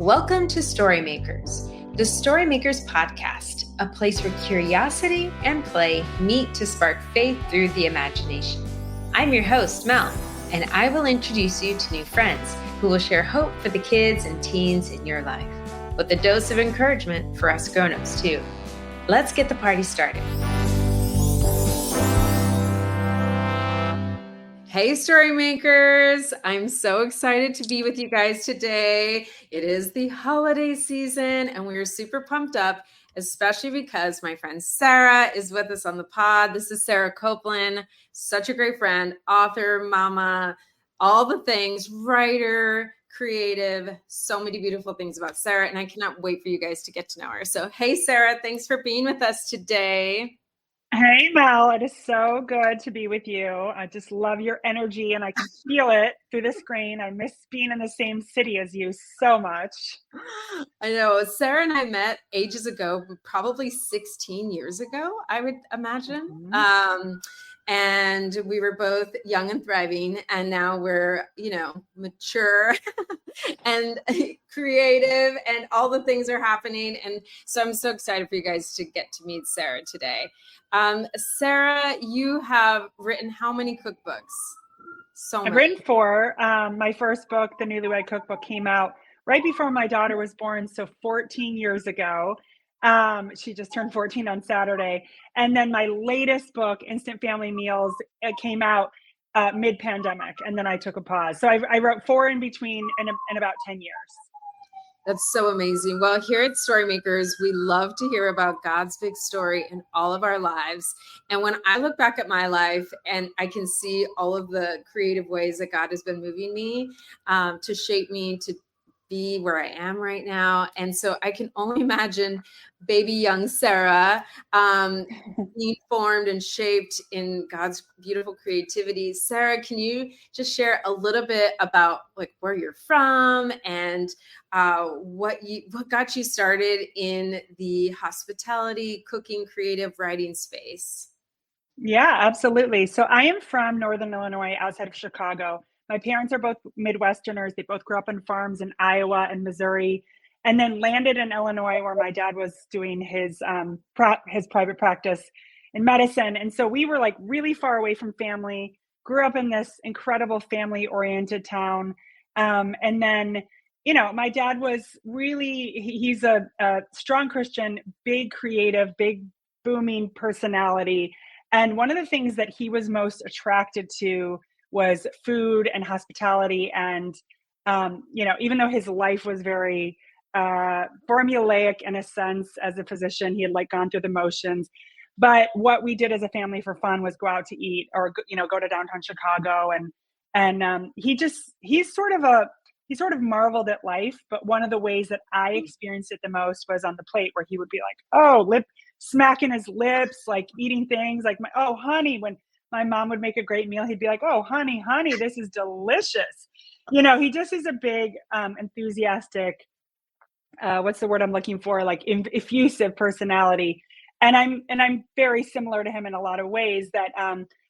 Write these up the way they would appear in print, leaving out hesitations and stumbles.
Welcome to Storymakers, the Storymakers podcast, a place where curiosity and play meet to spark faith through the imagination. I'm your host, Mel, and I will introduce you to new friends who will share hope for the kids and teens in your life, with a dose of encouragement for us grown-ups too. Let's get the party started. Hey, Storymakers! I'm so excited to be with you guys today. It is the holiday season, and we're super pumped up, especially because my friend Sarah is with us on the pod. This is Sarah Copeland, such a great friend, author, mama, all the things, writer, creative, so many beautiful things about Sarah, and I cannot wait for you guys to get to know her. So, hey, Sarah, thanks for being with us today. Hey, Mel, it is so good to be with you. I just love your energy and I can feel it through the screen. I miss being in the same city as you so much. I know. Sarah and I met ages ago, probably 16 years ago, I would imagine. Mm-hmm. And we were both young and thriving, and now we're, mature and creative, and all the things are happening. And so I'm so excited for you guys to get to meet Sarah today. Sarah, you have written how many cookbooks? So many. I've written 4. My first book, The Newlywed Cookbook, came out right before my daughter was born, so 14 years ago. She just turned 14 on Saturday. And then my latest book, Instant Family Meals, it came out mid-pandemic, and then I took a pause. So I wrote 4 in between in about 10 years. That's so amazing. Well, here at Storymakers, we love to hear about God's big story in all of our lives. And when I look back at my life and I can see all of the creative ways that God has been moving me to shape me to be where I am right now. And so I can only imagine baby young Sarah being formed and shaped in God's beautiful creativity. Sarah, can you just share a little bit about where you're from and what got you started in the hospitality, cooking, creative writing space? Yeah, absolutely. So I am from Northern Illinois, outside of Chicago. My parents are both Midwesterners. They both grew up on farms in Iowa and Missouri, and then landed in Illinois, where my dad was doing his private practice in medicine. And so we were really far away from family. Grew up in this incredible family-oriented town, and then my dad was he's a strong Christian, big creative, big booming personality. And one of the things that he was most attracted to was food and hospitality. And, even though his life was very formulaic in a sense, as a physician, he had gone through the motions. But what we did as a family for fun was go out to eat or, go to downtown Chicago. And he sort of marveled at life. But one of the ways that I experienced it the most was on the plate, where he would be smacking his lips, eating things oh, honey, when my mom would make a great meal, he'd be like, oh, honey, this is delicious. He just is a big, enthusiastic, what's the word I'm looking for? Effusive personality. And I'm very similar to him in a lot of ways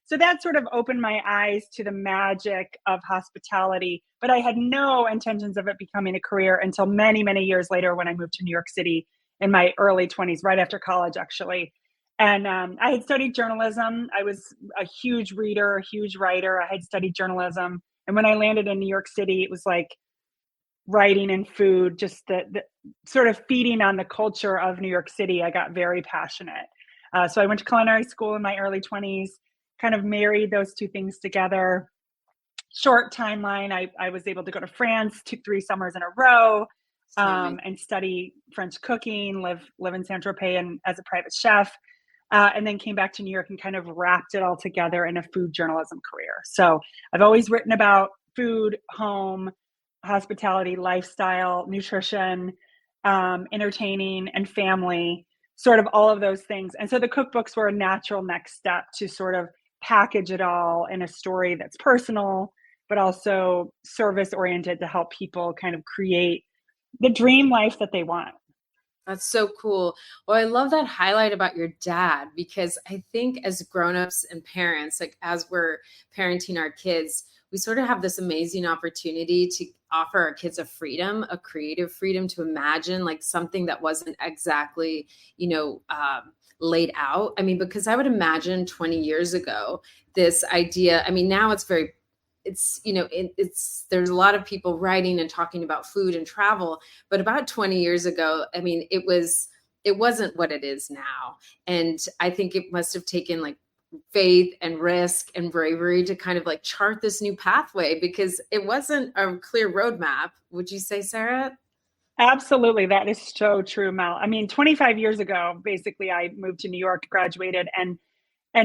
so that sort of opened my eyes to the magic of hospitality, but I had no intentions of it becoming a career until many, many years later, when I moved to New York City in my early 20s, right after college, actually. And I had studied journalism. I was a huge reader, a huge writer. I had studied journalism. And when I landed in New York City, it was writing and food, just the sort of feeding on the culture of New York City. I got very passionate. So I went to culinary school in my early 20s, kind of married those two things together. Short timeline, I was able to go to France 2-3 summers in a row. And study French cooking, live in Saint-Tropez and as a private chef, and then came back to New York and kind of wrapped it all together in a food journalism career. So I've always written about food, home, hospitality, lifestyle, nutrition, entertaining, and family, sort of all of those things. And so the cookbooks were a natural next step to sort of package it all in a story that's personal, but also service-oriented, to help people kind of create the dream life that they want. That's so cool. Well, I love that highlight about your dad, because I think as grownups and parents, as we're parenting our kids, we sort of have this amazing opportunity to offer our kids a freedom, a creative freedom to imagine like something that wasn't exactly, laid out. I mean, because I would imagine 20 years ago, this idea, I mean, now there's a lot of people writing and talking about food and travel, but about 20 years ago, I mean, it wasn't what it is now. And I think it must have taken like faith and risk and bravery to kind of like chart this new pathway, because it wasn't a clear roadmap. Would you say, Sarah? Absolutely. That is so true, Mel. I mean, 25 years ago, basically, I moved to New York, graduated, and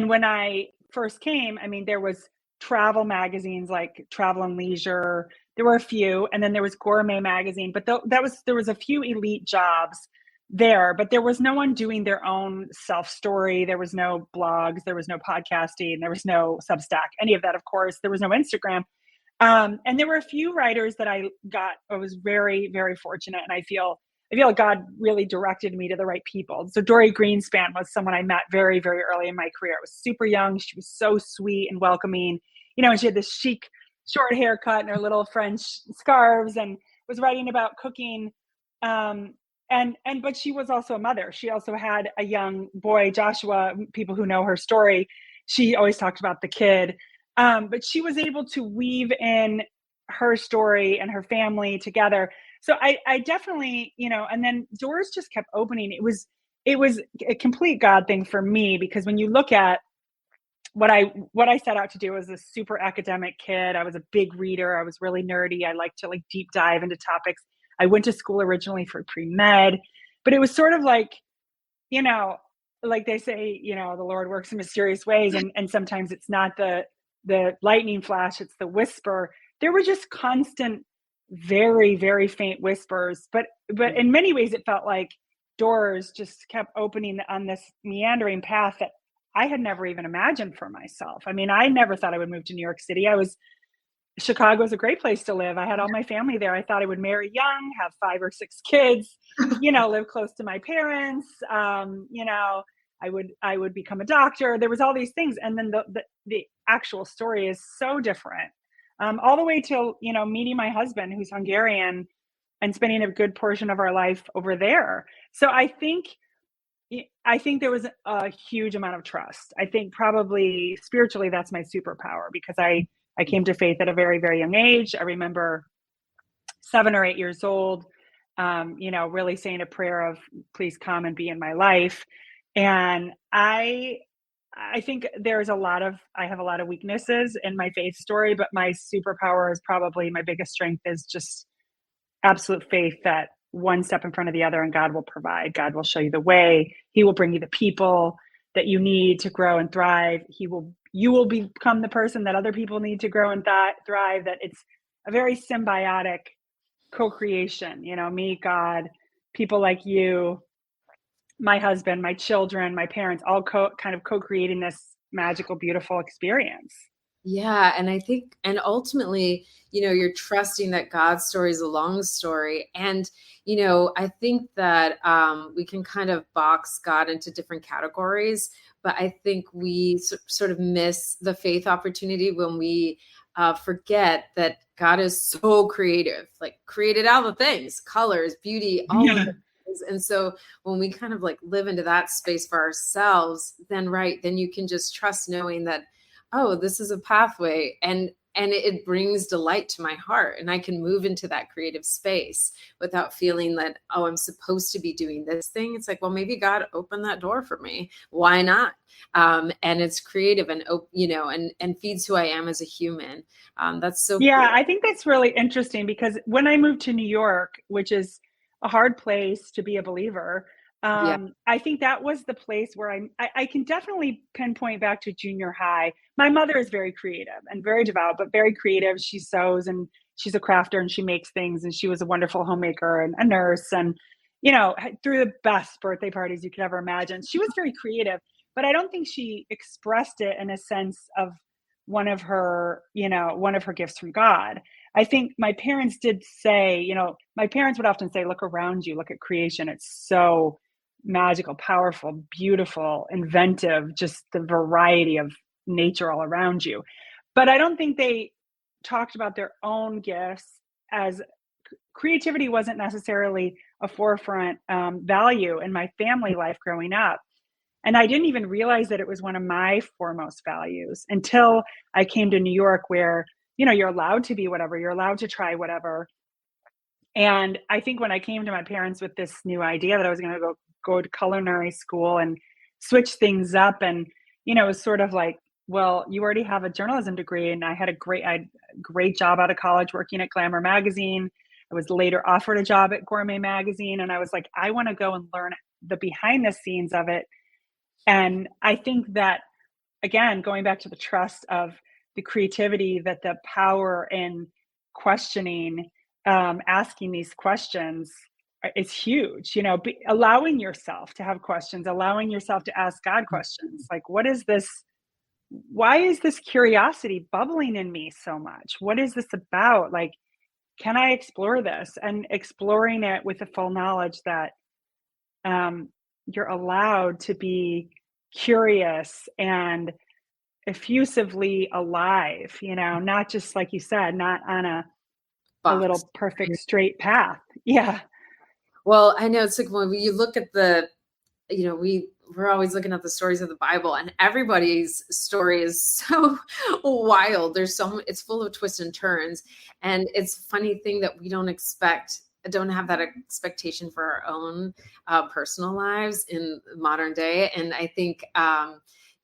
when I first came, I mean, there was travel magazines like Travel and Leisure. There were a few, and then there was Gourmet magazine, but there was a few elite jobs there, but there was no one doing their own self story. There was no blogs, there was no podcasting, there was no Substack, any of that. Of course, there was no Instagram. And there were a few writers that I was very, very fortunate. And I feel like God really directed me to the right people. So Dory Greenspan was someone I met very, very early in my career. I was super young. She was so sweet and welcoming, and she had this chic short haircut and her little French scarves and was writing about cooking. But she was also a mother. She also had a young boy, Joshua. People who know her story, she always talked about the kid. But she was able to weave in her story and her family together. So I definitely, and then doors just kept opening. It was a complete God thing for me, because when you look at what I set out to do as a super academic kid, I was a big reader. I was really nerdy. I liked to like deep dive into topics. I went to school originally for pre-med, but it was sort of like, like they say, the Lord works in mysterious ways. And sometimes it's not the lightning flash, it's the whisper. There were just constant, very, very faint whispers, but in many ways it felt like doors just kept opening on this meandering path that I had never even imagined for myself. I mean, I never thought I would move to New York City. Chicago is a great place to live. I had all my family there. I thought I would marry young, have 5 or 6 kids, live close to my parents. I would become a doctor. There was all these things. And then the actual story is so different. All the way till, meeting my husband, who's Hungarian, and spending a good portion of our life over there. So I think there was a huge amount of trust. I think probably spiritually, that's my superpower, because I came to faith at a very, very young age. I remember 7 or 8 years old, really saying a prayer of, please come and be in my life. And I think I have a lot of weaknesses in my faith story, but my superpower is probably, my biggest strength is just absolute faith that one step in front of the other, and God will provide. God will show you the way. He will bring you the people that you need to grow and thrive. You will become the person that other people need to grow and thrive. That it's a very symbiotic co-creation, me, God, people like you, my husband, my children, my parents, all kind of co-creating this magical, beautiful experience. Yeah. And I think, and ultimately, you're trusting that God's story is a long story. And, I think that we can kind of box God into different categories, but I think we sort of miss the faith opportunity when we forget that God is so creative, like created all the things, colors, beauty, all of it. And so when we kind of like live into that space for ourselves, then you can just trust knowing that, oh, this is a pathway, and it brings delight to my heart, and I can move into that creative space without feeling that, oh, I'm supposed to be doing this thing. It's like, well, maybe God opened that door for me. Why not? And it's creative and, and feeds who I am as a human. That's so cool. I think that's really interesting, because when I moved to New York, which is a hard place to be a believer, I think that was the place where I can definitely pinpoint back to junior high. My mother is very creative and very devout, but very creative. She sews, and she's a crafter, and she makes things, and she was a wonderful homemaker and a nurse, and, threw the best birthday parties you could ever imagine. She was very creative, but I don't think she expressed it in a sense of one of her gifts from God. I think my parents did say, my parents would often say, look around you, look at creation. It's so magical, powerful, beautiful, inventive, just the variety of nature all around you. But I don't think they talked about their own gifts as creativity wasn't necessarily a forefront value in my family life growing up. And I didn't even realize that it was one of my foremost values until I came to New York, where, you're allowed to be whatever, you're allowed to try whatever. And I think when I came to my parents with this new idea that I was going to go to culinary school and switch things up, and, it was sort of like, well, you already have a journalism degree. And I had a great job out of college working at Glamour magazine. I was later offered a job at Gourmet magazine. And I was like, I want to go and learn the behind the scenes of it. And I think that, again, going back to the trust of the creativity, that the power in questioning, asking these questions is huge. Allowing yourself to have questions, allowing yourself to ask God questions. Like, what is this? Why is this curiosity bubbling in me so much? What is this about? Like, can I explore this? And exploring it with the full knowledge that you're allowed to be curious and effusively alive, not just, like you said, not on a little perfect straight path. Yeah. Well, I know it's like when you look at we're always looking at the stories of the Bible, and everybody's story is so wild. It's full of twists and turns. And it's a funny thing that we don't have that expectation for our own personal lives in modern day. And I think,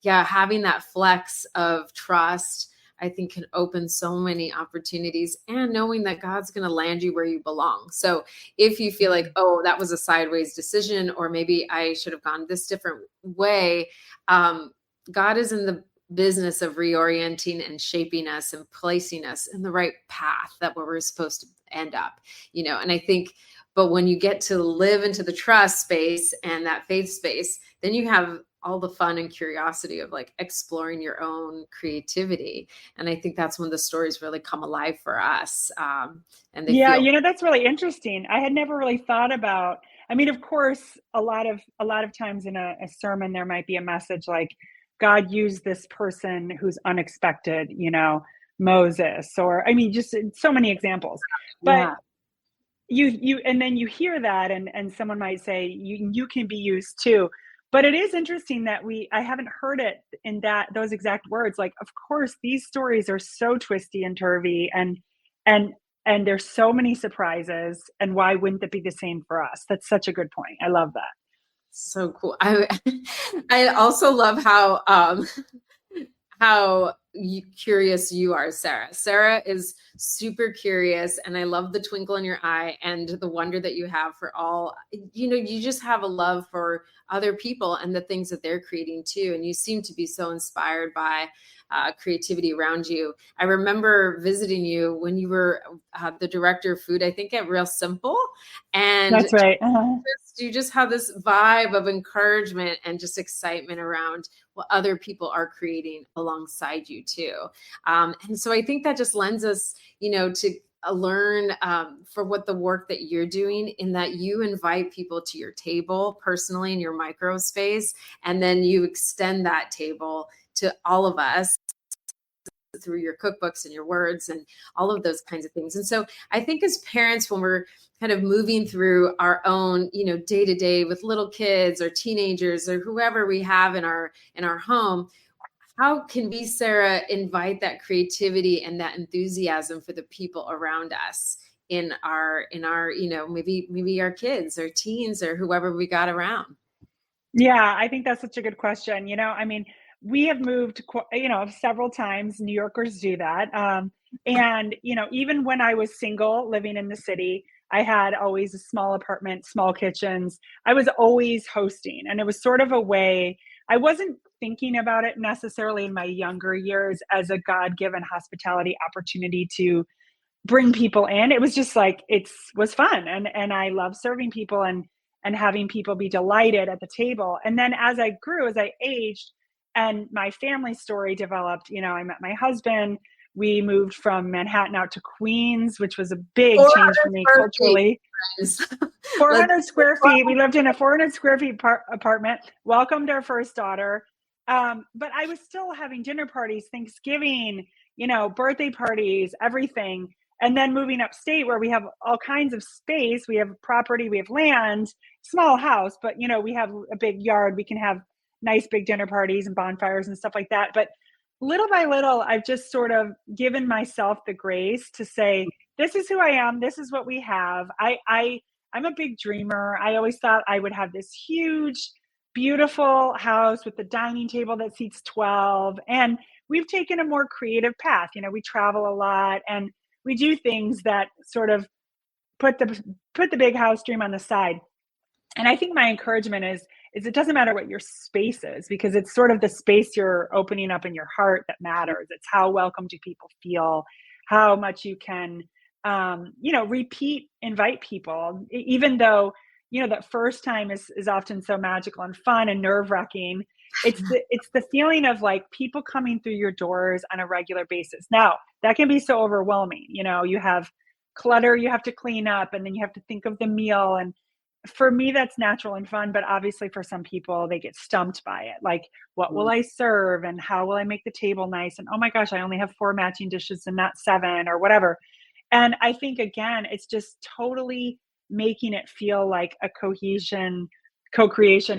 having that flex of trust, I think, can open so many opportunities, and knowing that God's going to land you where you belong. So if you feel like, oh, that was a sideways decision, or maybe I should have gone this different way, God is in the business of reorienting and shaping us and placing us in the right path that where we're supposed to end up, and I think, but when you get to live into the trust space and that faith space, then you have all the fun and curiosity of like exploring your own creativity. And I think that's when the stories really come alive for us. And that's really interesting. I had never really thought about, of course, a lot of times in a sermon, there might be a message like, God used this person who's unexpected, Moses, or, just so many examples, but you, and then you hear that and someone might say, you can be used too. But it is interesting that I haven't heard it in those exact words. Like, of course, these stories are so twisty and turvy, and there's so many surprises. And why wouldn't it be the same for us? That's such a good point. I love that. So cool. I also love how curious you are, Sarah. Sarah is super curious, and I love the twinkle in your eye and the wonder that you have for all, you just have a love for other people and the things that they're creating too. And you seem to be so inspired by creativity around you. I remember visiting you when you were the director of food, I think at Real Simple. And that's right. You just have this vibe of encouragement and just excitement around what other people are creating alongside you too. And so I think that just lends us, to learn for what the work that you're doing, in that you invite people to your table personally in your micro space, and then you extend that table to all of us through your cookbooks and your words and all of those kinds of things. And so I think as parents, when we're kind of moving through our own, day to day with little kids or teenagers or whoever we have in our home, how can we, Sarah, invite that creativity and that enthusiasm for the people around us in our, maybe our kids or teens or whoever we got around? Yeah, I think that's such a good question. We have moved, several times. New Yorkers do that. And, even when I was single living in the city, I had always a small apartment, small kitchens. I was always hosting, and it was sort of a way. I wasn't thinking about it necessarily in my younger years as a God-given hospitality opportunity to bring people in. It was just like, it was fun. And I love serving people and having people be delighted at the table. And then as I grew, as I aged, and my family story developed, I met my husband. We moved from Manhattan out to Queens, which was a big change for me culturally. 400 square feet. We lived in a 400 square feet apartment, welcomed our first daughter. But I was still having dinner parties, Thanksgiving, birthday parties, everything. And then moving upstate where we have all kinds of space, we have property, we have land, small house, but we have a big yard. We can have nice big dinner parties and bonfires and stuff like that. But little by little, I've just sort of given myself the grace to say, this is who I am. This is what we have. I'm a big dreamer. I always thought I would have this huge, beautiful house with the dining table that seats 12. And we've taken a more creative path. We travel a lot and we do things that sort of put the big house dream on the side. And I think my encouragement is it doesn't matter what your space is, because it's sort of the space you're opening up in your heart that matters. It's how welcome do people feel, how much you can, invite people, even though, that first time is often so magical and fun and nerve wracking. It's the feeling of like people coming through your doors on a regular basis. Now that can be so overwhelming. You have clutter you have to clean up, and then you have to think of the meal. And for me, that's natural and fun. But obviously for some people, they get stumped by it. Like, what will I serve? And how will I make the table nice? And oh my gosh, I only have 4 matching dishes and not 7 or whatever. And I think, again, it's just totally making it feel like a co-creation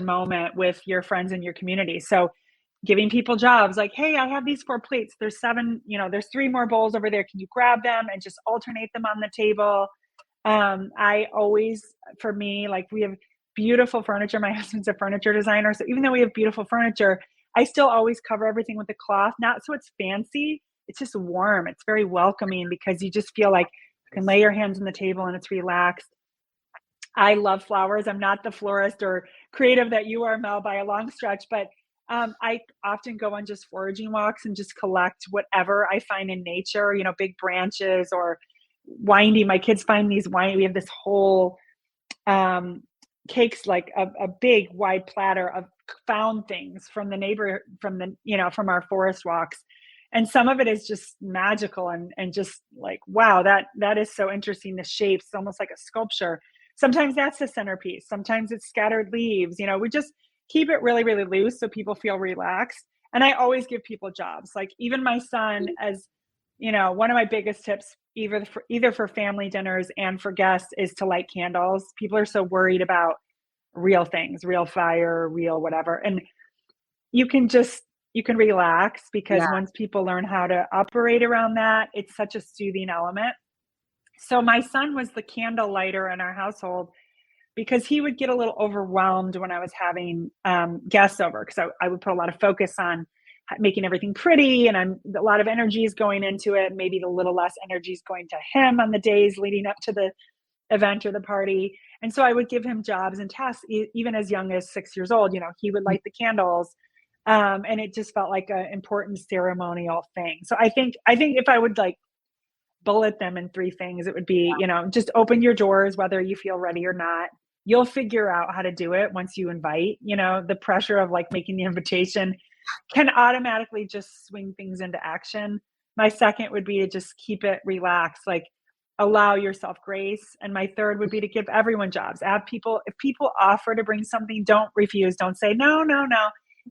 moment with your friends and your community. So giving people jobs like, hey, I have these 4 plates. There's 7, there's 3 more bowls over there. Can you grab them and just alternate them on the table? I always, for me, like, we have beautiful furniture. My husband's a furniture designer. So even though we have beautiful furniture, I still always cover everything with a cloth, not so it's fancy. It's just warm. It's very welcoming because you just feel like you can lay your hands on the table and it's relaxed. I love flowers. I'm not the florist or creative that you are, Mel, by a long stretch, but I often go on just foraging walks and just collect whatever I find in nature, big branches or windy. My kids find these windy. We have this whole cakes, like a big wide platter of found things from the neighbor, from our forest walks. And some of it is just magical and just like, wow, that is so interesting. The shapes, almost like a sculpture. Sometimes that's the centerpiece. Sometimes it's scattered leaves. We just keep it really, really loose so people feel relaxed. And I always give people jobs. Like, even my son, as one of my biggest tips, either for family dinners and for guests, is to light candles. People are so worried about real things, real fire, real whatever. And you can relax, because once people learn how to operate around that, it's such a soothing element. So my son was the candle lighter in our household, because he would get a little overwhelmed when I was having guests over, because I would put a lot of focus on making everything pretty, and a lot of energy is going into it. Maybe a little less energy is going to him on the days leading up to the event or the party. And so I would give him jobs and tasks, even as young as 6 years old. He would light the candles. And it just felt like an important ceremonial thing. So I think if I would like bullet them in 3 things, it would be, just open your doors, whether you feel ready or not. You'll figure out how to do it once you invite. The pressure of like making the invitation can automatically just swing things into action. My second would be to just keep it relaxed, like allow yourself grace. And my third would be to give everyone jobs. If people offer to bring something, don't refuse. Don't say no.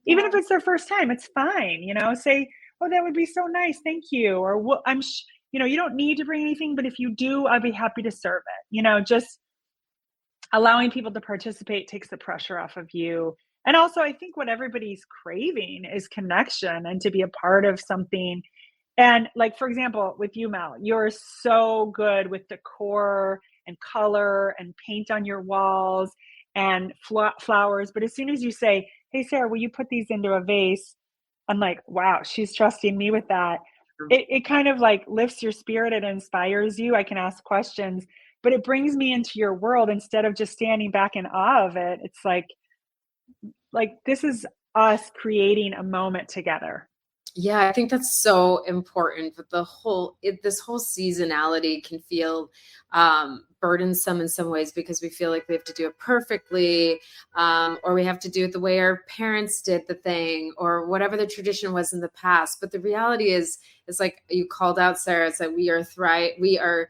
Even if it's their first time, it's fine. Say, oh, that would be so nice. Thank you. Or you don't need to bring anything, but if you do, I'd be happy to serve it. Just allowing people to participate takes the pressure off of you. And also, I think what everybody's craving is connection and to be a part of something. And like, for example, with you, Mel, you're so good with decor and color and paint on your walls and flowers. But as soon as you say, hey, Sarah, will you put these into a vase? I'm like, wow, she's trusting me with that. It kind of like lifts your spirit. It inspires you. I can ask questions, but it brings me into your world instead of just standing back in awe of it. It's like this is us creating a moment together. Yeah, I think that's so important. But this whole seasonality can feel burdensome in some ways, because we feel like we have to do it perfectly, or we have to do it the way our parents did the thing, or whatever the tradition was in the past. But the reality is like you called out, Sarah. It's like we are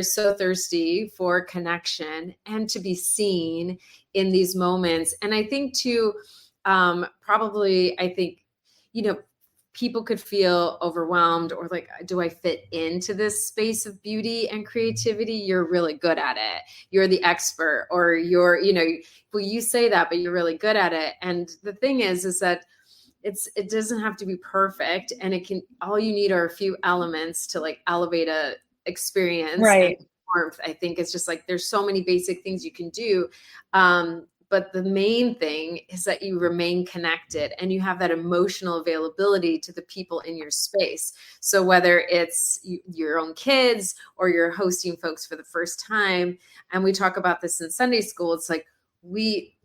so thirsty for connection and to be seen in these moments. And I think too, I think people could feel overwhelmed or like, do I fit into this space of beauty and creativity? You're really good at it. You're the expert, or you're, well, you say that, but you're really good at it. And the thing is that it doesn't have to be perfect. And all you need are a few elements to like elevate a experience. Right. And warmth. I think it's just like, there's so many basic things you can do. But the main thing is that you remain connected and you have that emotional availability to the people in your space. So whether it's your own kids or you're hosting folks for the first time, and we talk about this in Sunday school, it's like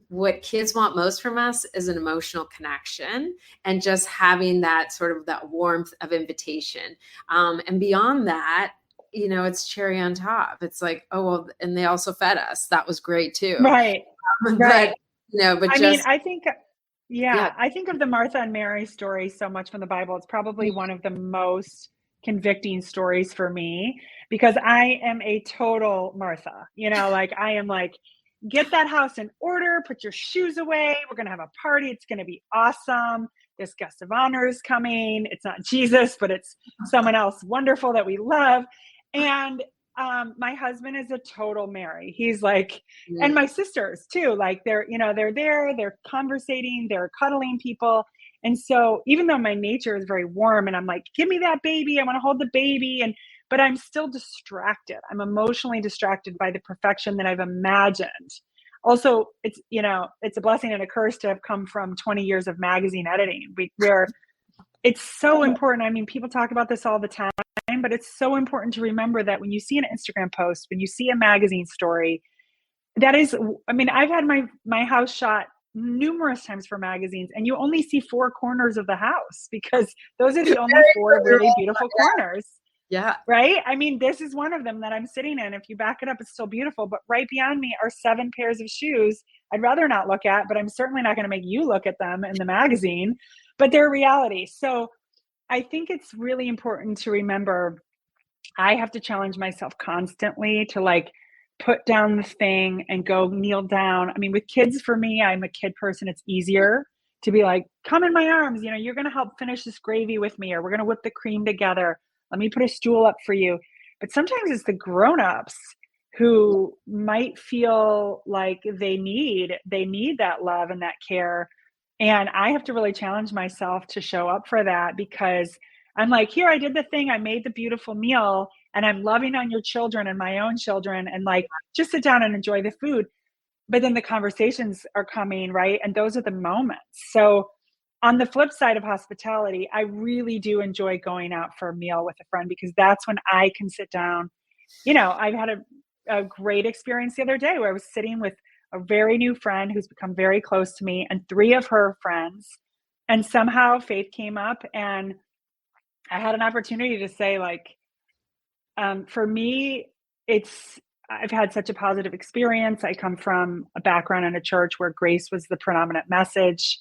what kids want most from us is an emotional connection and just having that sort of that warmth of invitation. And beyond that, it's cherry on top. It's like, oh, well, and they also fed us. That was great too. Right. Right. But I mean, I think, I think of the Martha and Mary story so much from the Bible. It's probably one of the most convicting stories for me, because I am a total Martha, like I am like, get that house in order, put your shoes away. We're going to have a party. It's going to be awesome. This guest of honor is coming. It's not Jesus, but it's someone else wonderful that we love. And my husband is a total Mary. He's like, and my sisters too, like they're there, they're conversating, they're cuddling people. And so even though my nature is very warm and I'm like, give me that baby, I want to hold the baby. But I'm still distracted. I'm emotionally distracted by the perfection that I've imagined. Also, it's a blessing and a curse to have come from 20 years of magazine editing, where it's so important. I mean, people talk about this all the time, but it's so important to remember that when you see an Instagram post, when you see a magazine story, that is, I mean, I've had my house shot numerous times for magazines, and you only see 4 corners of the house because those are the only 4 really beautiful corners. Yeah. Right. I mean, this is one of them that I'm sitting in. If you back it up, it's still beautiful. But right beyond me are 7 pairs of shoes I'd rather not look at, but I'm certainly not going to make you look at them in the magazine, but they're reality. So I think it's really important to remember I have to challenge myself constantly to like put down the thing and go kneel down. I mean, with kids, for me, I'm a kid person. It's easier to be like, come in my arms, you're going to help finish this gravy with me, or we're going to whip the cream together. Let me put a stool up for you. But sometimes it's the grownups who might feel like they need that love and that care. And I have to really challenge myself to show up for that, because I'm like, here, I did the thing. I made the beautiful meal and I'm loving on your children and my own children, and like, just sit down and enjoy the food. But then the conversations are coming, right? And those are the moments. So on the flip side of hospitality, I really do enjoy going out for a meal with a friend, because that's when I can sit down. I've had a great experience the other day where I was sitting with a very new friend who's become very close to me and 3 of her friends. And somehow Faith came up and I had an opportunity to say, like, for me, I've had such a positive experience. I come from a background in a church where grace was the predominant message.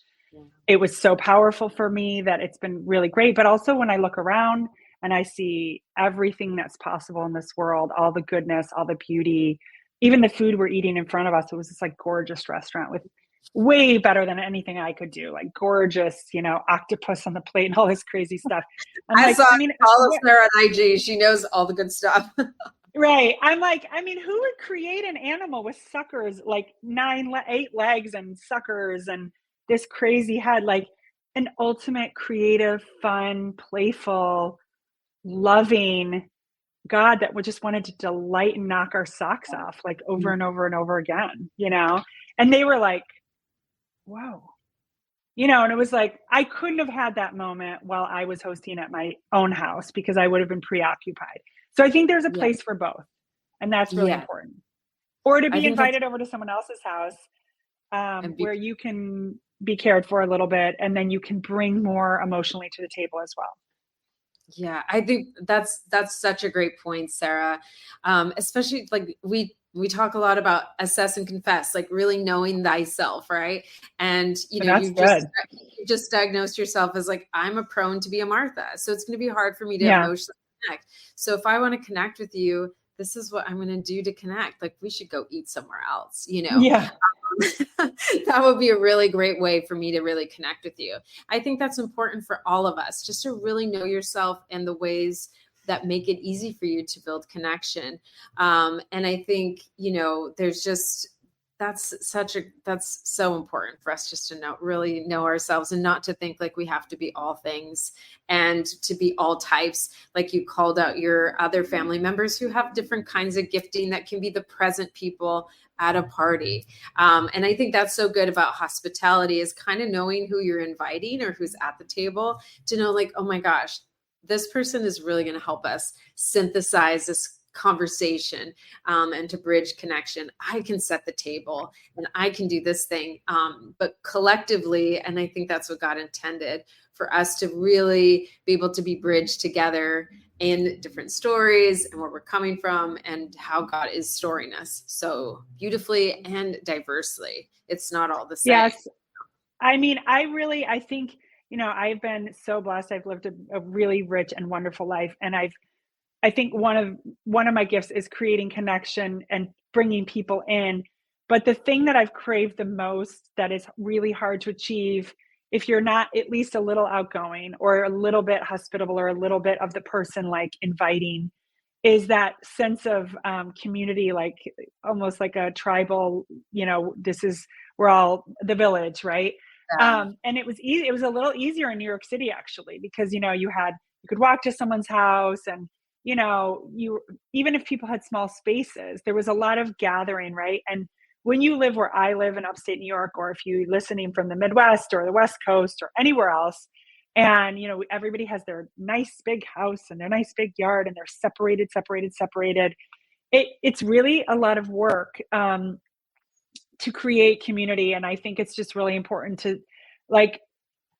It was so powerful for me that it's been really great. But also when I look around and I see everything that's possible in this world, all the goodness, all the beauty, even the food we're eating in front of us, it was this like gorgeous restaurant with way better than anything I could do, like gorgeous, octopus on the plate and all this crazy stuff. Follow Sarah on IG. She knows all the good stuff. Right. I'm like, who would create an animal with suckers, like 8 legs and suckers and this crazy head, like an ultimate creative, fun, playful, loving God that just wanted to delight and knock our socks off like over and over and over again, And they were like, whoa, and it was like, I couldn't have had that moment while I was hosting at my own house because I would have been preoccupied. So I think there's a place for both. And that's really important. Or to be invited over to someone else's house where you can be cared for a little bit, and then you can bring more emotionally to the table as well. Yeah, I think that's such a great point, Sarah. Especially like we talk a lot about assess and confess, like really knowing thyself, right? And you just diagnosed yourself as like, I'm a prone to be a Martha, so it's going to be hard for me to emotionally connect. So if I want to connect with you, this is what I'm going to do to connect. Like, we should go eat somewhere else, That would be a really great way for me to really connect with you. I think that's important for all of us, just to really know yourself and the ways that make it easy for you to build connection. And I think, there's just, that's so important for us, just to really know ourselves, and not to think like we have to be all things and to be all types. Like you called out your other family members who have different kinds of gifting that can be the present people at a party. And I think that's so good about hospitality, is kind of knowing who you're inviting or who's at the table, to know like, oh my gosh, this person is really going to help us synthesize this conversation, and to bridge connection. I can set the table and I can do this thing. But collectively, and I think that's what God intended, for us to really be able to be bridged together in different stories and where we're coming from and how God is storing us so beautifully and diversely. It's not all the same. Yes. I mean, I think, I've been so blessed. I've lived a really rich and wonderful life. And I think one of my gifts is creating connection and bringing people in. But the thing that I've craved the most, that is really hard to achieve if you're not at least a little outgoing or a little bit hospitable or a little bit of the person like inviting, is that sense of community, like almost like a tribal, we're all the village, right? Yeah. And it was easy. It was a little easier in New York City, actually, because, you could walk to someone's house, and, even if people had small spaces, there was a lot of gathering, right? And when you live where I live in upstate New York, or if you're listening from the Midwest or the West Coast or anywhere else, and, everybody has their nice big house and their nice big yard, and they're separated. It's really a lot of work to create community. And I think it's just really important to, like,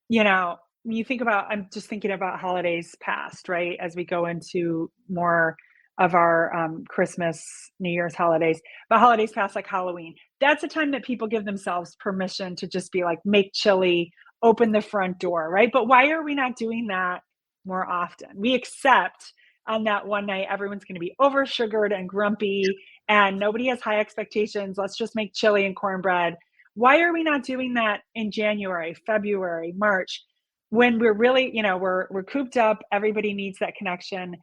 when you think about, I'm just thinking about holidays past, right? As we go into more of our Christmas, New Year's holidays, but holidays past, like Halloween, that's a time that people give themselves permission to just be like, make chili, open the front door, right? But why are we not doing that more often? We accept on that one night, everyone's going to be over sugared and grumpy, and nobody has high expectations. Let's just make chili and cornbread. Why are we not doing that in January, February, March, when we're really, we're cooped up, everybody needs that connection.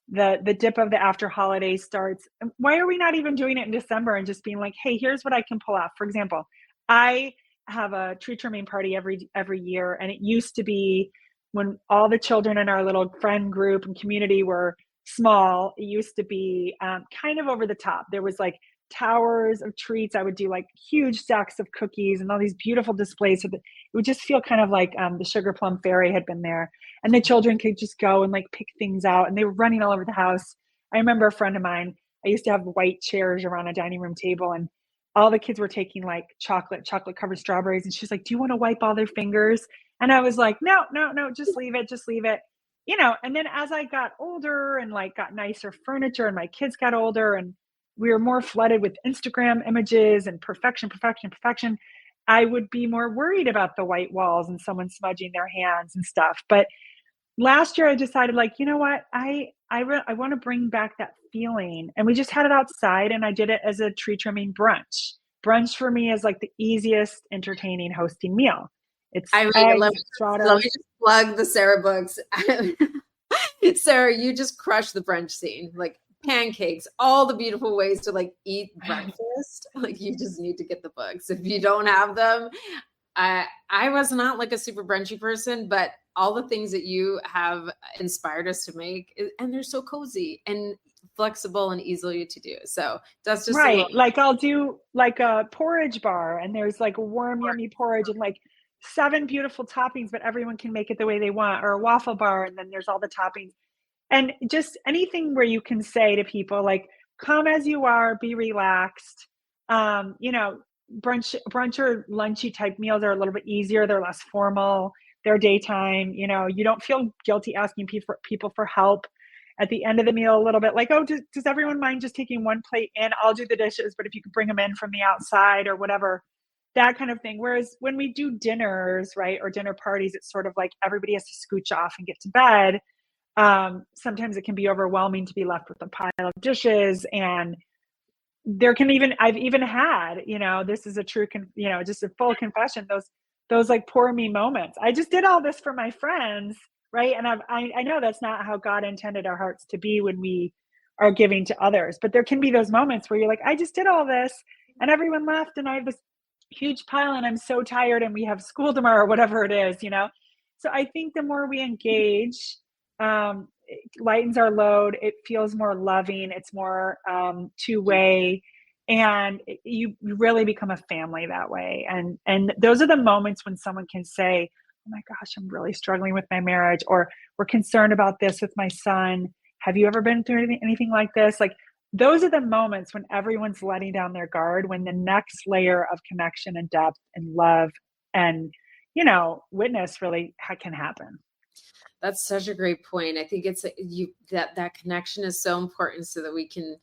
The dip of the after holidays starts. Why are we not even doing it in December and just being like, hey, here's what I can pull off? For example, I have a tree trimming party every year, and it used to be, when all the children in our little friend group and community were small, it used to be kind of over the top. There was like towers of treats. I would do like huge stacks of cookies and all these beautiful displays. So that it would just feel kind of like the Sugar Plum Fairy had been there, and the children could just go and like pick things out, and they were running all over the house. I remember a friend of mine, I used to have white chairs around a dining room table, and all the kids were taking like chocolate covered strawberries. And she's like, do you want to wipe all their fingers? And I was like, no, just leave it. And then as I got older and like got nicer furniture, and my kids got older, and we were more flooded with Instagram images and perfection, I would be more worried about the white walls and someone smudging their hands and stuff. But last year I decided, like, you know what, I want to bring back that feeling. And we just had it outside, and I did it as a tree trimming brunch. Brunch for me is like the easiest entertaining hosting meal. It's let me just plug the Sarah books. Sarah, you just crushed the brunch scene. Like pancakes, all the beautiful ways to like eat breakfast. Like you just need to get the books. If you don't have them, I was not like a super brunchy person, but all the things that you have inspired us to make, and they're so cozy and flexible and easily to do. So that's just right. Like I'll do like a porridge bar, and there's like a warm, yummy porridge and like 7 beautiful toppings, but everyone can make it the way they want, or a waffle bar, and then there's all the toppings. And just anything where you can say to people, like, come as you are, be relaxed. Brunch or lunchy type meals are a little bit easier. They're less formal. They're daytime. You don't feel guilty asking people for help at the end of the meal a little bit. Like, oh, does everyone mind just taking one plate in? I'll do the dishes, but if you could bring them in from the outside or whatever, that kind of thing. Whereas when we do dinners, right, or dinner parties, it's sort of like everybody has to scooch off and get to bed. Sometimes it can be overwhelming to be left with a pile of dishes, and I've even had, this is a true, just a full confession, those like poor me moments. I just did all this for my friends, right? And I know that's not how God intended our hearts to be when we are giving to others, but there can be those moments where you're like, I just did all this and everyone left and I have this huge pile and I'm so tired and we have school tomorrow, whatever it is. So I think the more we engage, it lightens our load. It feels more loving. It's more two-way, and you really become a family that way. And those are the moments when someone can say, "Oh my gosh, I'm really struggling with my marriage," or "We're concerned about this with my son. Have you ever been through anything like this?" Like those are the moments when everyone's letting down their guard, when the next layer of connection and depth and love and witness really can happen. That's such a great point. I think it's that connection is so important so that we can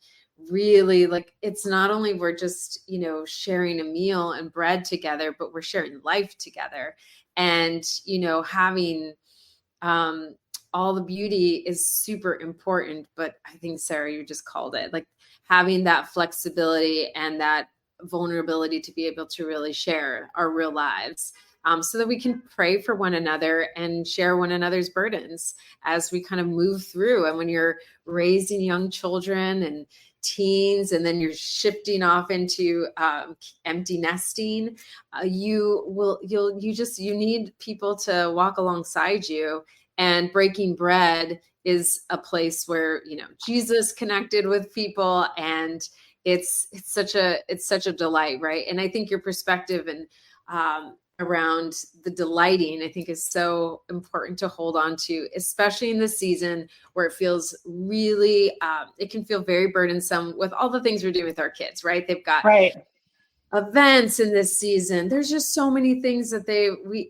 really, like, it's not only we're just, sharing a meal and bread together, but we're sharing life together. And, having all the beauty is super important. But I think, Sarah, you just called it, like having that flexibility and that vulnerability to be able to really share our real lives. So that we can pray for one another and share one another's burdens as we kind of move through. And when you're raising young children and teens, and then you're shifting off into empty nesting, you need people to walk alongside you. And breaking bread is a place where Jesus connected with people, and it's such a delight, right? And I think your perspective and around the delighting, I think, is so important to hold on to, especially in the season where it feels really, it can feel very burdensome with all the things we're doing with our kids, right? They've got events in this season. There's just so many things that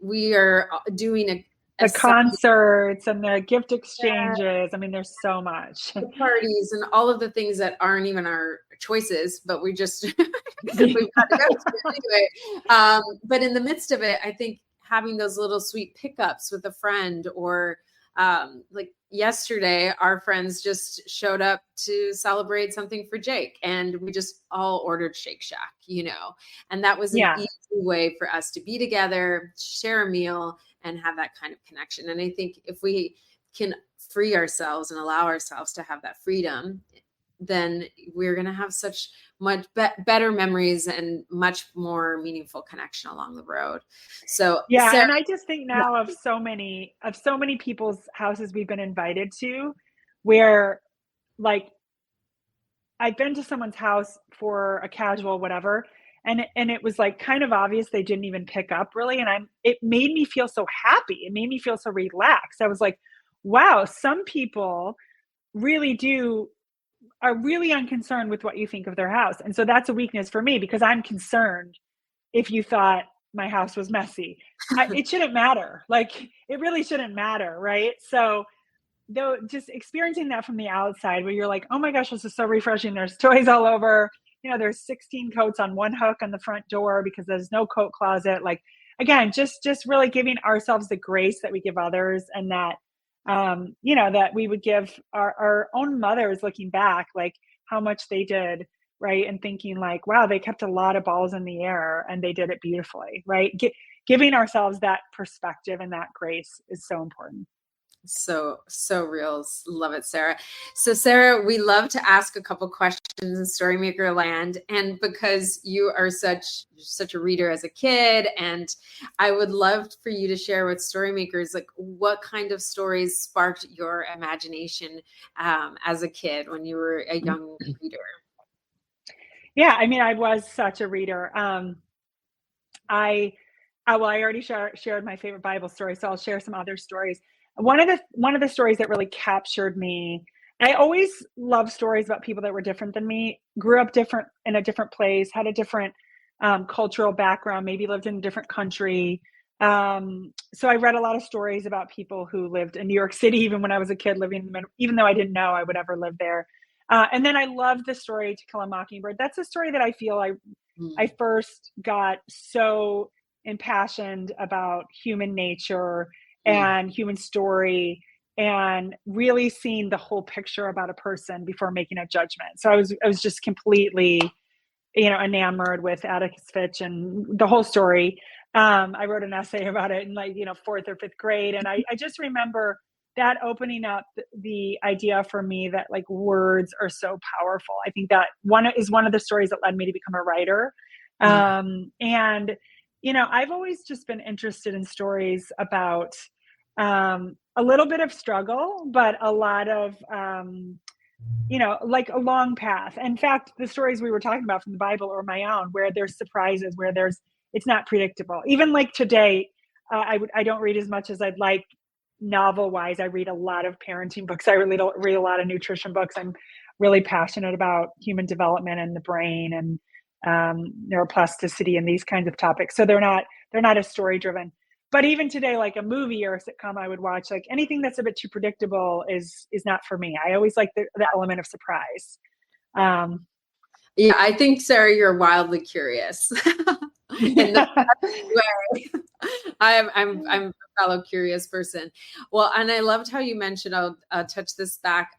we are doing the concerts and the gift exchanges. Yeah. I mean, there's so much. The parties and all of the things that aren't even our choices, but we just we've got to go to anyway. But in the midst of it, I think having those little sweet pickups with a friend, or like yesterday, our friends just showed up to celebrate something for Jake, and we just all ordered Shake Shack, and that was an easy way for us to be together, share a meal, and have that kind of connection. And I think if we can free ourselves and allow ourselves to have that freedom, then we're going to have such much better memories and much more meaningful connection along the road. So yeah, Sarah, and I just think now of so many people's houses we've been invited to, where like I've been to someone's house for a casual whatever, and it was like kind of obvious they didn't even pick up really, and it made me feel so happy. It made me feel so relaxed. I was like, wow, some people really are really unconcerned with what you think of their house. And so that's a weakness for me, because I'm concerned if you thought my house was messy. It shouldn't matter. Like, it really shouldn't matter, right? So though, just experiencing that from the outside, where you're like, oh my gosh, this is so refreshing. There's toys all over. There's 16 coats on one hook on the front door because there's no coat closet. Like, again, just really giving ourselves the grace that we give others, and that that we would give our own mothers, looking back, like how much they did, right? And thinking like, wow, they kept a lot of balls in the air and they did it beautifully, right? Giving ourselves that perspective and that grace is so important. So real. Love it, Sarah. So Sarah, we love to ask a couple questions in Storymaker Land, and because you are such a reader as a kid, and I would love for you to share with Storymakers, like, what kind of stories sparked your imagination as a kid when you were a young reader? Yeah, I mean, I was such a reader. I already shared my favorite Bible story, so I'll share some other stories. One of the stories that really captured me, I always loved stories about people that were different than me, grew up in a different place, had a different cultural background, maybe lived in a different country. So I read a lot of stories about people who lived in New York City, even when I was a kid, even though I didn't know I would ever live there. And then I loved the story To Kill a Mockingbird. That's a story that I feel I first got so impassioned about human nature and human story, and really seeing the whole picture about a person before making a judgment. So I was just completely enamored with Atticus Fitch and the whole story. I wrote an essay about it in like, fourth or fifth grade. And I just remember that opening up the idea for me that like words are so powerful. I think that one of the stories that led me to become a writer. And, I've always just been interested in stories about a little bit of struggle, but a lot of, like a long path. In fact, the stories we were talking about from the Bible are my own, where there's surprises, where it's not predictable. Even like today, I don't read as much as I'd like novel wise. I read a lot of parenting books. I read a lot of nutrition books. I'm really passionate about human development and the brain and neuroplasticity and these kinds of topics. So they're not as story driven. But even today, like a movie or a sitcom I would watch, like anything that's a bit too predictable is not for me. I always like the element of surprise. Yeah, I think, Sarah, you're wildly curious. In the best way. I'm a fellow curious person. Well, and I loved how you mentioned, I'll touch this back,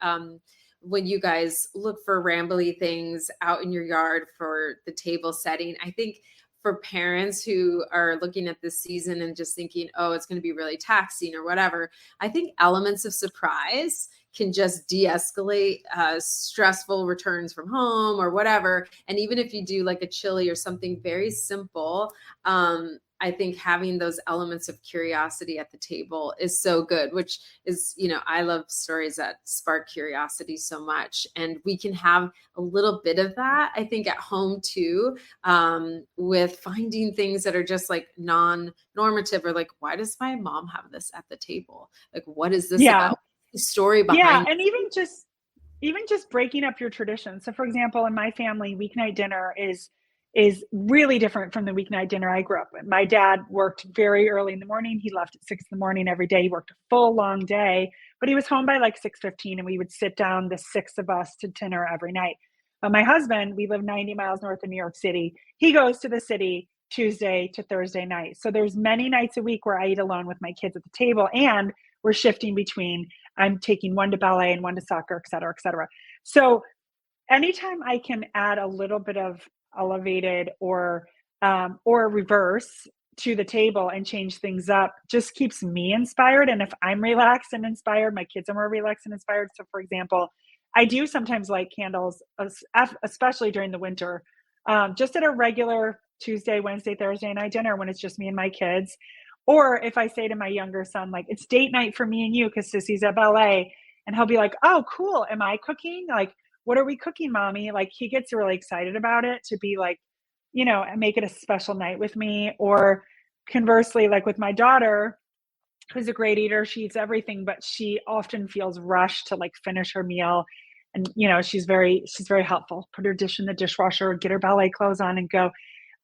when you guys look for rambly things out in your yard for the table setting. I think for parents who are looking at this season and just thinking, oh, it's going to be really taxing or whatever, I think elements of surprise can just de-escalate stressful returns from home or whatever. And even if you do like a chili or something very simple, I think having those elements of curiosity at the table is so good, which is, I love stories that spark curiosity so much. And we can have a little bit of that, I think, at home too, with finding things that are just like non-normative, or like, why does my mom have this at the table? Like, what is this about? The story behind and even just breaking up your traditions. So for example, in my family, weeknight dinner is really different from the weeknight dinner I grew up in. My dad worked very early in the morning. He left at 6 a.m. every day. He worked a full long day, but he was home by like 6:15, and we would sit down, the six of us, to dinner every night. But my husband, we live 90 miles north of New York City. He goes to the city Tuesday to Thursday night. So there's many nights a week where I eat alone with my kids at the table, and we're shifting between, I'm taking one to ballet and one to soccer, et cetera, et cetera. So anytime I can add a little bit of elevated or reverse to the table and change things up, just keeps me inspired. And if I'm relaxed and inspired, my kids are more relaxed and inspired. So for example, I do sometimes light candles, especially during the winter, just at a regular Tuesday, Wednesday, Thursday night dinner when it's just me and my kids. Or if I say to my younger son, like, it's date night for me and you because Sissy's at ballet, and he'll be like, oh, cool. Am I cooking? Like, what are we cooking, mommy? Like, he gets really excited about it, to be like, make it a special night with me. Or conversely, like with my daughter, who's a great eater, she eats everything, but she often feels rushed to like finish her meal. And, she's very helpful. Put her dish in the dishwasher, get her ballet clothes on, and go.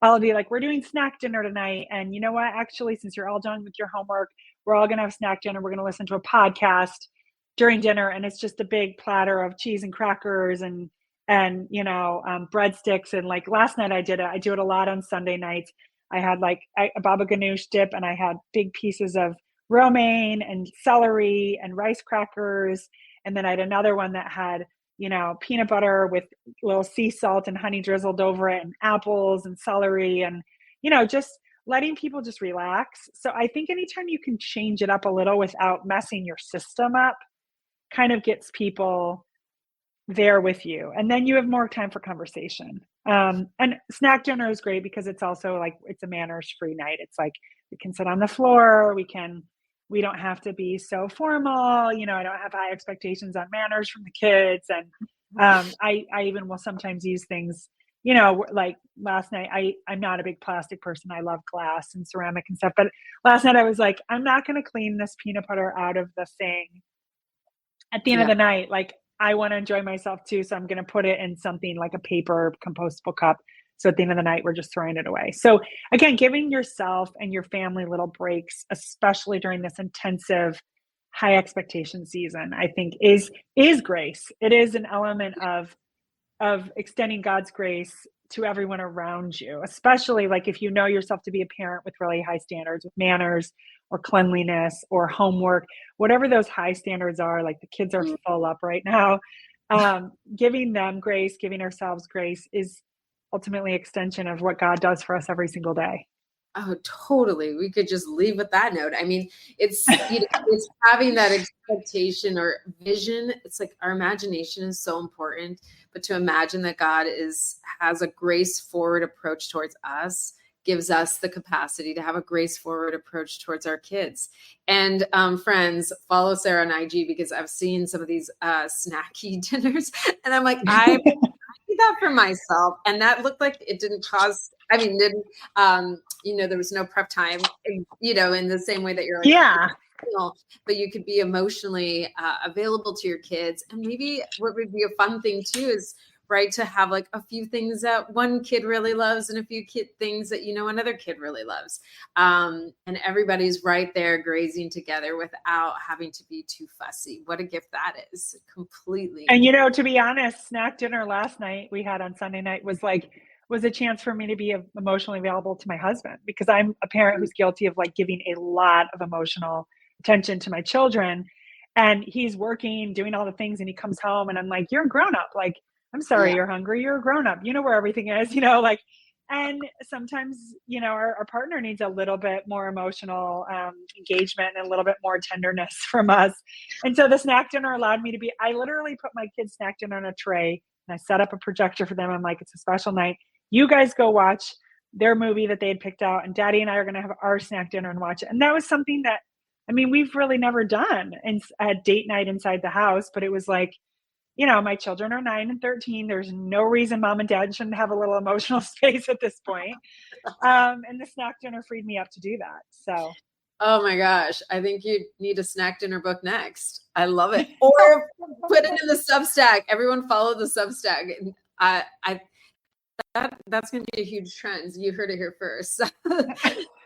I'll be like, we're doing snack dinner tonight. And you know what? Actually, since you're all done with your homework, we're all going to have snack dinner. We're going to listen to a podcast during dinner. And it's just a big platter of cheese and crackers and breadsticks. And like last night I do it a lot on Sunday nights. I had like a baba ganoush dip, and I had big pieces of romaine and celery and rice crackers. And then I had another one that had, peanut butter with little sea salt and honey drizzled over it, and apples and celery, and, just letting people just relax. So I think anytime you can change it up a little without messing your system up, kind of gets people there with you. And then you have more time for conversation. And snack dinner is great because it's also like, it's a manners free night. It's like, we can sit on the floor. We don't have to be so formal. I don't have high expectations on manners from the kids. And I even will sometimes use things, like last night, I'm not a big plastic person. I love glass and ceramic and stuff. But last night I was like, I'm not going to clean this peanut butter out of the thing at the end of the night. Like, I want to enjoy myself too. So I'm going to put it in something like a paper compostable cup. So at the end of the night, we're just throwing it away. So again, giving yourself and your family little breaks, especially during this intensive high expectation season, I think is grace. It is an element of extending God's grace to everyone around you, especially like if you know yourself to be a parent with really high standards with manners or cleanliness or homework, whatever those high standards are. Like the kids are full up right now. Giving them grace, giving ourselves grace is ultimately extension of what God does for us every single day. Oh, totally. We could just leave with that note. I mean, it's, it's having that expectation or vision. It's like our imagination is so important, but to imagine that God has a grace forward approach towards us gives us the capacity to have a grace forward approach towards our kids. And friends, follow Sarah on IG because I've seen some of these snacky dinners and I'm like, I did that for myself. And that looked like it didn't cause, there was no prep time, in the same way that you're like, yeah, but you could be emotionally available to your kids. And maybe what would be a fun thing too is, right, to have like a few things that one kid really loves and a few things that, another kid really loves. And everybody's right there grazing together without having to be too fussy. What a gift that is. Completely. And, to be honest, snack dinner last night we had on Sunday night was a chance for me to be emotionally available to my husband, because I'm a parent who's guilty of like giving a lot of emotional attention to my children, and he's working, doing all the things, and he comes home and I'm like, you're a grown up. Like, I'm sorry, you're hungry. You're a grown up. You know where everything is, and sometimes, our partner needs a little bit more emotional engagement and a little bit more tenderness from us. And so the snack dinner allowed me I literally put my kids' snack dinner on a tray and I set up a projector for them. I'm like, it's a special night. You guys go watch their movie that they had picked out, and Daddy and I are going to have our snack dinner and watch it. And that was something that, we've really never done at date night inside the house, but it was like, my children are 9 and 13. There's no reason Mom and Dad shouldn't have a little emotional space at this point. And the snack dinner freed me up to do that. So. Oh my gosh. I think you need a snack dinner book next. I love it. Or put it in the Substack. Everyone follow the Substack. That's going to be a huge trend. You heard it here first.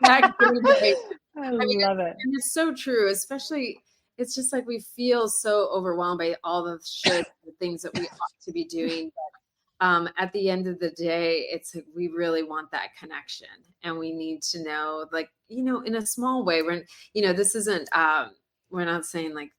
I love it. And it's so true, especially it's just like we feel so overwhelmed by all the things that we ought to be doing. But at the end of the day, it's like we really want that connection, and we need to know, like, in a small way, this isn't, we're not saying like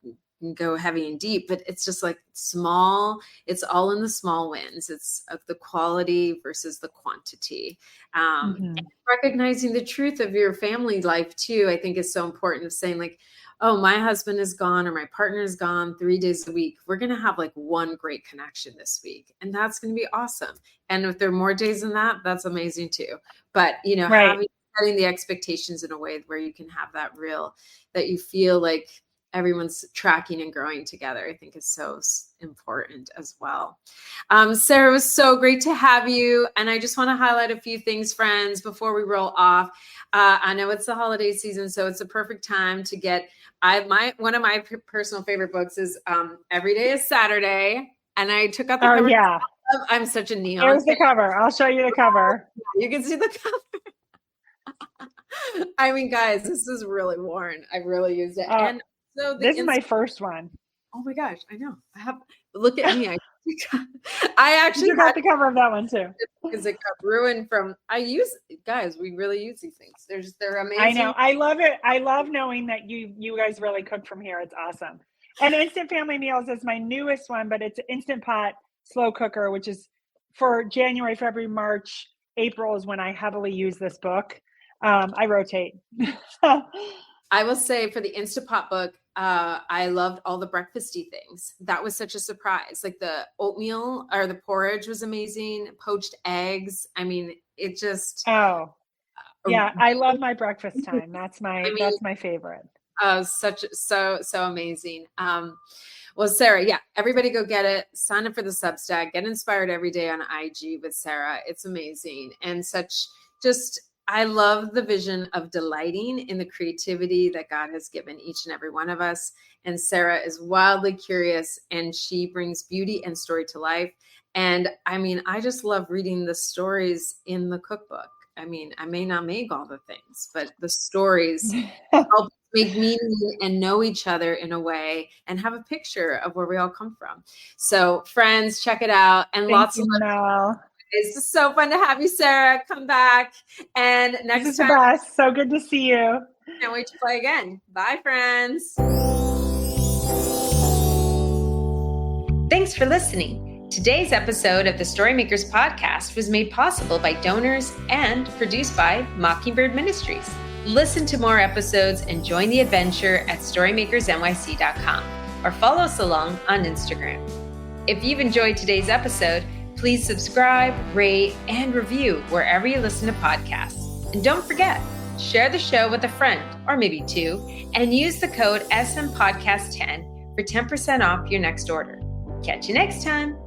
go heavy and deep, but it's just like small. It's all in the small wins. It's of the quality versus the quantity. And recognizing the truth of your family life too, I think is so important, of saying like, oh, my husband is gone or my partner is gone 3 days a week. We're going to have like one great connection this week. And that's going to be awesome. And if there are more days than that, that's amazing too. But, setting the expectations in a way where you can have that you feel like everyone's tracking and growing together, I think is so important as well. Sarah, it was so great to have you. And I just want to highlight a few things, friends, before we roll off. I know it's the holiday season, so it's a perfect time to get one of my personal favorite books is Every Day is Saturday. And I took out the cover. Yeah. I'm such a neon. Here's the cover. I'll show you the cover. You can see the cover. Guys, this is really worn. I really used it. And so this is my first one. Oh my gosh, I know. Look at me. I actually got the cover of that one too. Because it got ruined from, we really use these things. They're amazing. I know. I love it. I love knowing that you guys really cook from here. It's awesome. And Instant Family Meals is my newest one, but it's Instant Pot slow cooker, which is for January, February, March, April is when I heavily use this book. I rotate. I will say for the Instant Pot book, I loved all the breakfasty things. That was such a surprise. Like the oatmeal or the porridge was amazing. Poached eggs. It just. Oh, yeah. I love my breakfast time. That's my favorite. So amazing. Well, Sarah, everybody go get it. Sign up for the Substack. Get inspired every day on IG with Sarah. It's amazing. And I love the vision of delighting in the creativity that God has given each and every one of us. And Sarah is wildly curious, and she brings beauty and story to life. And I just love reading the stories in the cookbook. I may not make all the things, but the stories help make meaning and know each other in a way and have a picture of where we all come from. So friends, check it out. And lots of love. It's so fun to have you, Sarah. Come back. And next time. The best. So good to see you. Can't wait to play again. Bye, friends. Thanks for listening. Today's episode of the Storymakers podcast was made possible by donors and produced by Mockingbird Ministries. Listen to more episodes and join the adventure at StorymakersNYC.com or follow us along on Instagram. If you've enjoyed today's episode, please subscribe, rate, and review wherever you listen to podcasts. And don't forget, share the show with a friend or maybe two and use the code SMPodcast10 for 10% off your next order. Catch you next time.